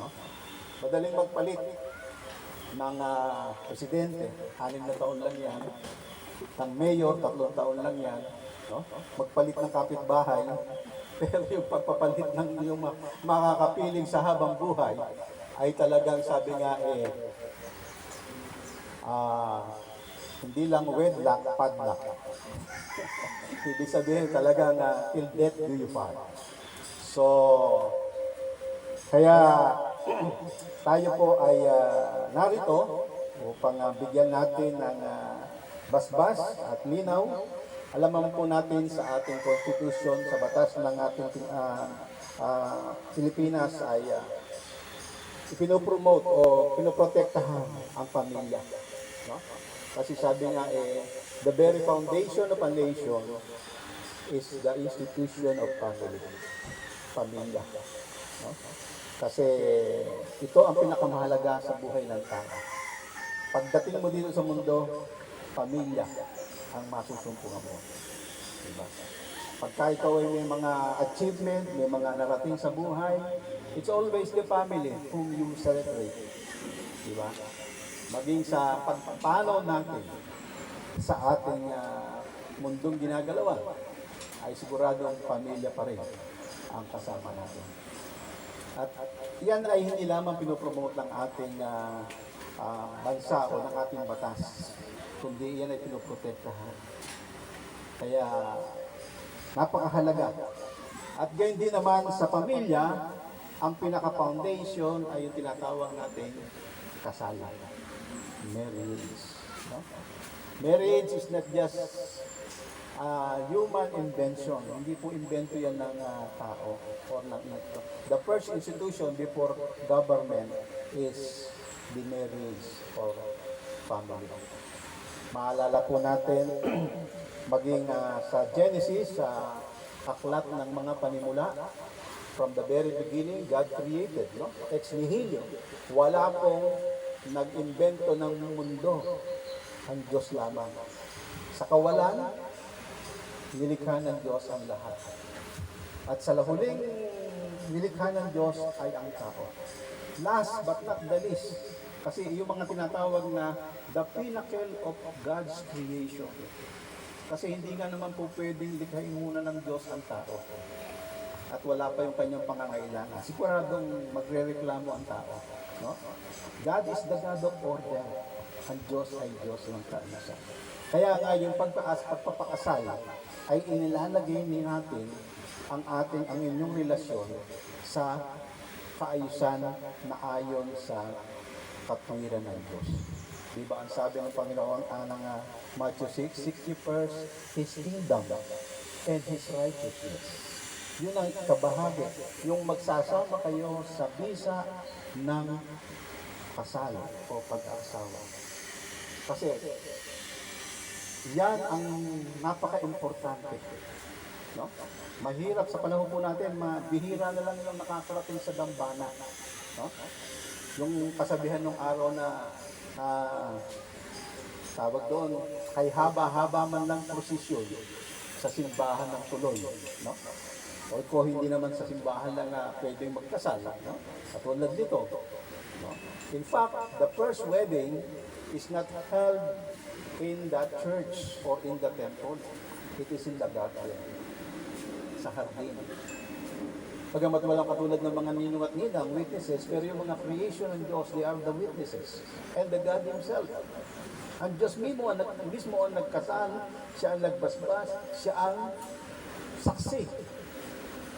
No? Madaling magpalit ng presidente, 6 na taon lang yan. Ng mayor, 3 taon lang yan. No? Magpalit ng kapitbahay, pero yung pagpapalit ng yung makakapiling sa habang buhay, ay talagang sabi nga hindi lang wedlock, padlock. Ibig sabihin talagang till death do you part. So, kaya tayo po ay narito upang bigyan natin ng basbas at linaw. Alaman po natin sa ating konstitusyon, sa batas ng ating Pilipinas ay ipinopromote o pinoprotektahan ang pamilya. No? Kasi sabi nga the very foundation of a nation is the institution of family. Pamilya. No? Kasi ito ang pinakamahalaga sa buhay ng tao. Pagdating mo dito sa mundo, pamilya ang masusumpungan mo. Diba? Pagka ikaw ay may mga achievement, may mga narating sa buhay, it's always the family whom you celebrate. Diba? Maging sa pagpapanaw natin sa ating mundong ginagalawan, ay siguradong pamilya pa rin ang kasama natin. At yan ay hindi lamang pinopromote ng ating bansa o ng ating batas, kundi yan ay pinoprotektahan. Kaya napakahalaga. At gayon din naman sa pamilya, ang pinaka-foundation ay yung tinatawag natin kasalan. Marriage. No? Marriage is not just human invention. Hindi po invento yan ng tao or ng ito. The first institution before government is the marriage or family. Maalala po natin, maging sa Genesis, sa aklat ng mga panimula, from the very beginning, God created, no? Ex nihilo. Wala pong nag-invento ng mundo. Ang Diyos lamang. Sa kawalan, nilikha ng Diyos ang lahat. At sa huling nilikha ng Diyos ay ang tao. Last but not the least, kasi yung mga tinatawag na the pinnacle of God's creation. Kasi hindi nga naman po pwedeng likhain muna ng Diyos ang tao. At wala pa yung kanyang pangangailangan. Siguradong magre-reklamo ang tao. No? God is the God of order. Ang Diyos ay Diyos ng kaayusan. Kaya nga yung pagpapakasal ay inilalagay natin ang inyong relasyon sa kaayusan na ayon sa katwiran ng Diyos. Diba ang sabi ng Panginoon ng Matthew 6, seek ye first His kingdom and His righteousness. Yun ang kabahagi. Yung magsasama kayo sa bisa ng kasal o pag-aasawa. Kasi yan ang napaka-importante. No? Mahirap sa panahon po natin, bihira na lang yung nakakarating sa dambana. No? Yung kasabihan ng araw na tawag doon, kay haba-haba man lang prosesyon sa simbahan ng tuloy. No? O ko hindi naman sa simbahan lang na pwedeng magkasal. No? Katulad nito. No? In fact, the first wedding is not held in the church or in the temple. It is in the garden. Sa hardin. Pagamat walang katulad ng mga ninong at ninang, witnesses, pero yung mga creation ng Diyos, they are the witnesses. And the God Himself. Ang Diyos mismo ang nagkasal, siya ang nagbasbas, siya ang saksi.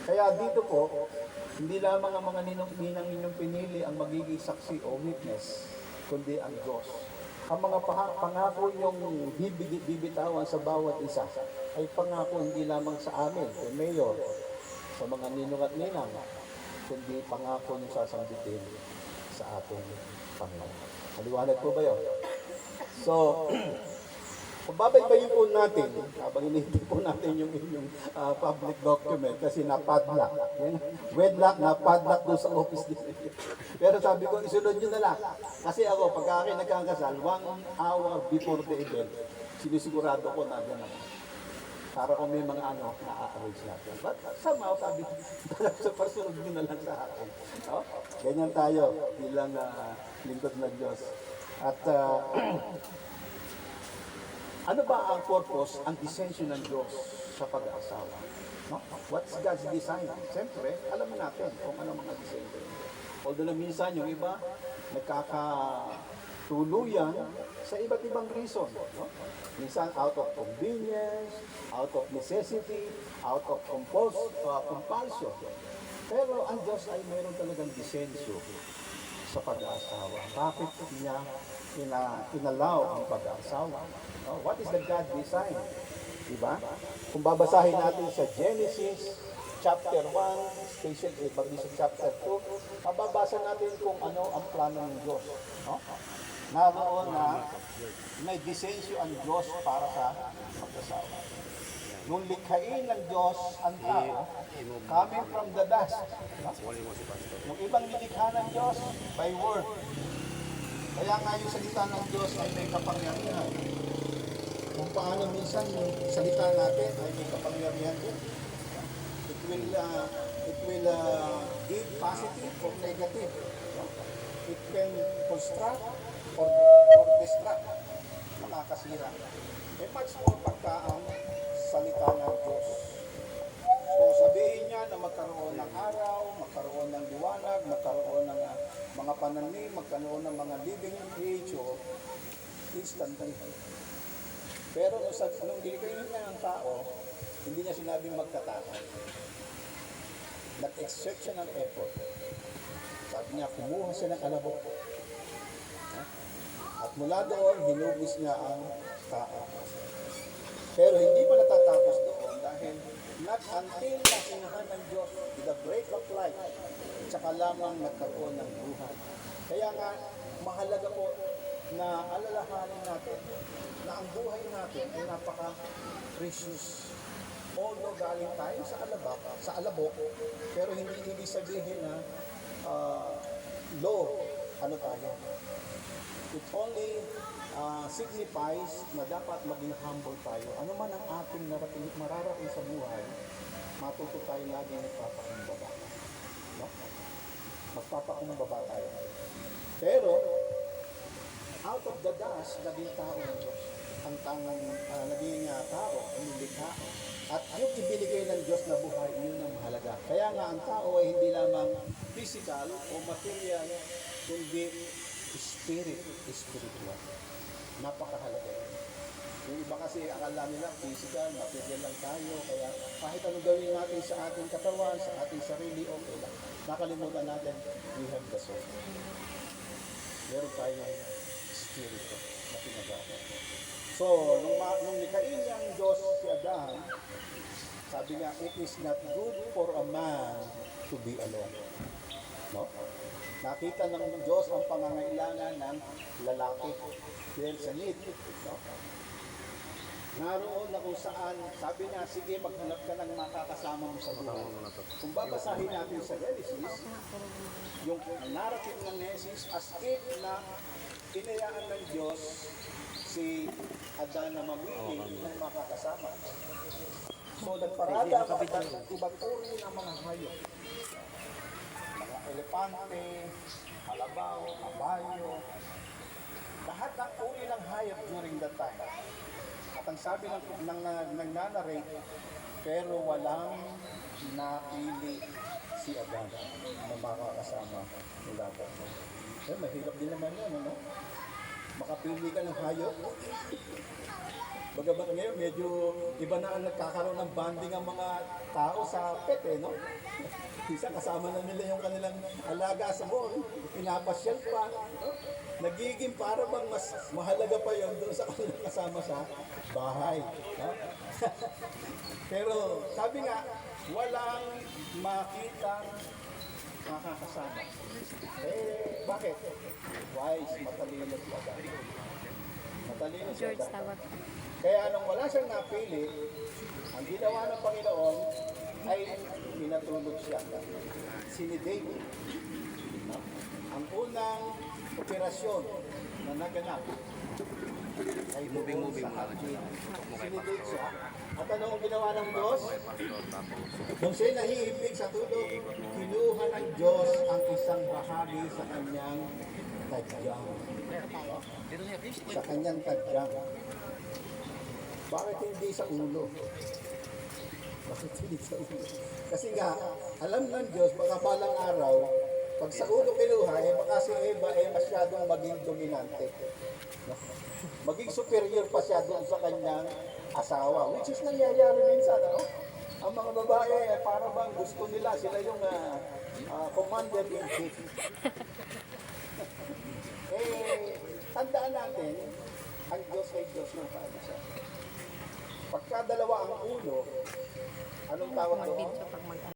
Kaya dito po, hindi lamang ang mga ninang inyong pinili ang magiging saksi o witness, kundi ang Diyos. Ang mga pangako yung bibitawan sa bawat isa ay pangako hindi lamang sa amin, kay Mayor, sa mga ninong at ninang, kundi pangako yung sasambitin sa ating Panginoon. Maliwanag po ba yun? So, kung babaybayin po natin, habang inintay po natin yung inyong public document kasi napadlock. Wedlock, napadlock doon sa office din. Pero sabi ko, isunod nyo na lang. Kasi ako, pagka akin nagkakasal, 1 hour before the event, sinisigurado ko na gano'n. Para kung may mga ano, na-arrange natin. But somehow, sabi sa pasunod mo na lang sa akin. No? Ganyan tayo bilang lingkod ng Diyos. At ano ba ang purpose, ang disensyon ng Diyos sa pag-aasawa? No? What's God's design? Siyempre, alam natin kung ano mga disensyon. Although na minsan yung iba, nagkakatuluyan sa iba't ibang reason. No? Minsan out of convenience, out of necessity, out of compulsion. Pero ang Diyos ay mayroon talagang disensyo sa pag-aasawa. Bakit niya inallow ang pag-aasawa? No? What is the God design? Diba? Kung babasahin natin sa Genesis chapter 1, especially pag sa chapter 2, mababasa natin kung ano ang plano ng Diyos. No? Naroon na may disensyo ang Diyos para sa pag-asawa. Nung likhain ng Diyos ang tao, coming from the dust. No? Yung ibang nilikha ng Diyos by word. Kaya nga yung salita ng Diyos ay may kapangyarihan. Kung paano minsan yung salita natin ay may kapangyarihan din. It will give positive or negative. It can construct or destruct. Makakasira. May much more pagka ang salita ng Diyos. So sabihin niya na magkaroon ng araw, magkaroon ng liwanag, magkaroon ng mga pananim, magkaroon ng mga living creature, instantly. Pero nung dilikayin niya ng tao, hindi niya sinabing magkatao. Nag-exert siya ng effort. Sabi niya, kumuha siya ng alabok. At mula doon, hinugis niya ang tao. Pero hindi pa natatapos doon dahil not until nasinahan ng Diyos with the break of life, tsaka lamang nagkaroon ng buhay. Kaya nga, mahalaga po na alalahanin natin na ang buhay natin ay napaka-precious. Although galing tayo sa alabok, pero hindi ibig sabihin na low, ano tayo. It only signifies na dapat maging humble tayo. Ano man ang ating mararating sa buhay, matuto tayo lagi magpapakumbaba. No? Magpapakumbaba tayo. Pero, out of the dust, naging tao ng Diyos. Ang naging tao, ang nilikha. At yung ibinigay ng Diyos na buhay, yun ang mahalaga. Kaya nga ang tao ay hindi lamang physical o material, kundi spiritual. Napakahalaga. Yung iba kasi akala nila physical, material lang tayo, kaya kahit anong gawin natin sa ating katawan, sa ating sarili, okay lang. Nakalimutan natin, we have the soul. Meron tayong spirito na pinagawa. So, nung nikain niya ang Diyos si Adan, sabi niya, it is not good for a man to be alone. No? Nakita ng Diyos ang pangangailangan ng lalaki. Dahil sa need. No? Naroon na kung saan, sabi niya, sige, maghanap ka ng makakasama mo sa buhay. Kung babasahin natin sa Genesis, yung narrative ng Genesis, as if na pinayaan ng Diyos si Adan na mamili ng makakasama. So, nagparada ang ibang uri ng mga hayop. Mga elepante, kalabaw, kabayo, lahat ng uri ng hayop during that time. At ang sabi ng nanarate, pero walang napili si Adan na makakasama nila. Eh, mahirap din naman yun, ano? Makapili ka ng hayop. Bagamat ngayon, medyo iba na ang nagkakaroon ng bonding ang mga tao sa pet, eh, no? Isa kasama na nila yung kanilang alaga sa mall, pinapasyal pa, no? Nagiging para bang mas mahalaga pa yun doon sa kanilang kasama sa bahay, no? Pero sabi nga, walang makitang makakasama. Eh, bakit? Wise, matalino si Adan. Matalino si Adan. Kaya nung wala siyang napili, ang ginawa ng Panginoon ay pinatulog siya. Si David. No? Ang unang operasyon na naganap ay doon sa Hagin. Sinidate siya At ano ang ginawa ng Diyos? Kung siya'y nahihibig sa tulog, kinuha ng Diyos ang isang bahagi sa kanyang tadyang. Sa kanyang tadyang. Bakit hindi sa ulo? Bakit hindi sa ulo? Kasi nga, alam ng Diyos, baka balang araw, pag sa ulo kinuha, baka si Eva masyadong maging dominante. Maging superior pa siya doon sa kanyang asawa. Which is nangyayari minsan, ano? Ang mga babae, para bang gusto nila, sila yung commander in chief. Tandaan natin, ang Diyos ay Diyos ng kaayusan. Pagka dalawa ang ulo, anong tawag doon?